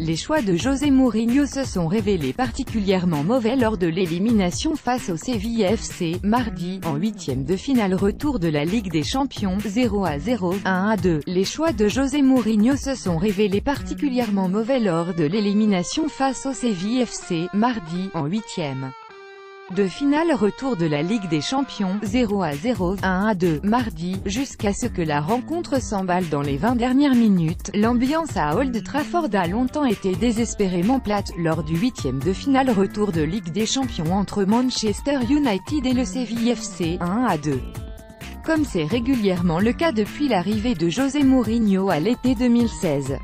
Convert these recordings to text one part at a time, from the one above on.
Les choix de José Mourinho se sont révélés particulièrement mauvais lors de l'élimination face au Séville FC, mardi, en huitième de finale retour de la Ligue des Champions, 0-0, 1-2. Les choix de José Mourinho se sont révélés particulièrement mauvais lors de l'élimination face au Séville FC, mardi, en huitième de finale retour de la Ligue des Champions, 0-0, 1-2, mardi, jusqu'à ce que la rencontre s'emballe dans les 20 dernières minutes. L'ambiance à Old Trafford a longtemps été désespérément plate, lors du huitième de finale retour de Ligue des Champions entre Manchester United et le Séville FC, 1-2. Comme c'est régulièrement le cas depuis l'arrivée de José Mourinho à l'été 2016.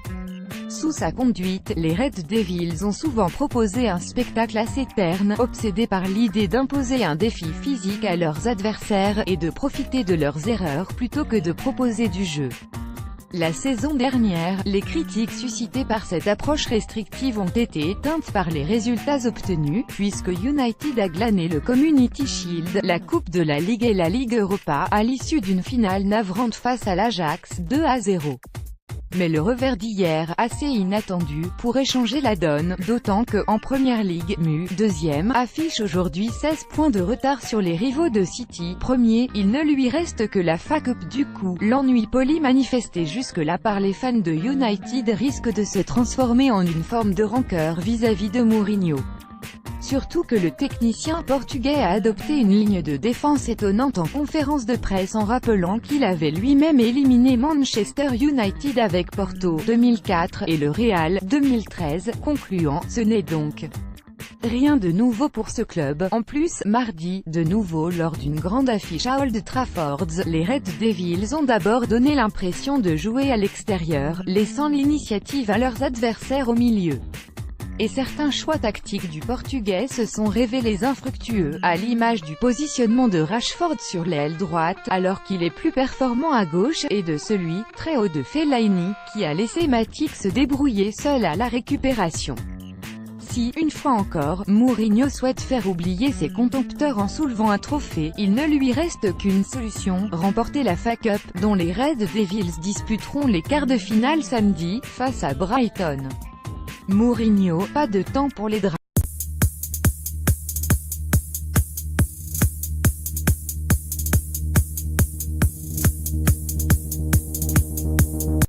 Sous sa conduite, les Red Devils ont souvent proposé un spectacle assez terne, obsédés par l'idée d'imposer un défi physique à leurs adversaires, et de profiter de leurs erreurs plutôt que de proposer du jeu. La saison dernière, les critiques suscitées par cette approche restrictive ont été éteintes par les résultats obtenus, puisque United a glané le Community Shield, la Coupe de la Ligue et la Ligue Europa, à l'issue d'une finale navrante face à l'Ajax, 2-0. Mais le revers d'hier, assez inattendu, pourrait changer la donne, d'autant que, en Première Ligue, MU, deuxième, affiche aujourd'hui 16 points de retard sur les rivaux de City, premier. Il ne lui reste que la FA Cup du coup. L'ennui poli manifesté jusque-là par les fans de United risque de se transformer en une forme de rancœur vis-à-vis de Mourinho. Surtout que le technicien portugais a adopté une ligne de défense étonnante en conférence de presse en rappelant qu'il avait lui-même éliminé Manchester United avec Porto 2004 et le Real 2013, concluant « Ce n'est donc rien de nouveau pour ce club ». En plus, mardi, de nouveau lors d'une grande affiche à Old Trafford, les Red Devils ont d'abord donné l'impression de jouer à l'extérieur, laissant l'initiative à leurs adversaires au milieu. Et certains choix tactiques du Portugais se sont révélés infructueux, à l'image du positionnement de Rashford sur l'aile droite, alors qu'il est plus performant à gauche, et de celui, très haut de Fellaini, qui a laissé Matic se débrouiller seul à la récupération. Si, une fois encore, Mourinho souhaite faire oublier ses contempteurs en soulevant un trophée, il ne lui reste qu'une solution, remporter la FA Cup, dont les Red Devils disputeront les quarts de finale samedi, face à Brighton. Mourinho, pas de temps pour les drames.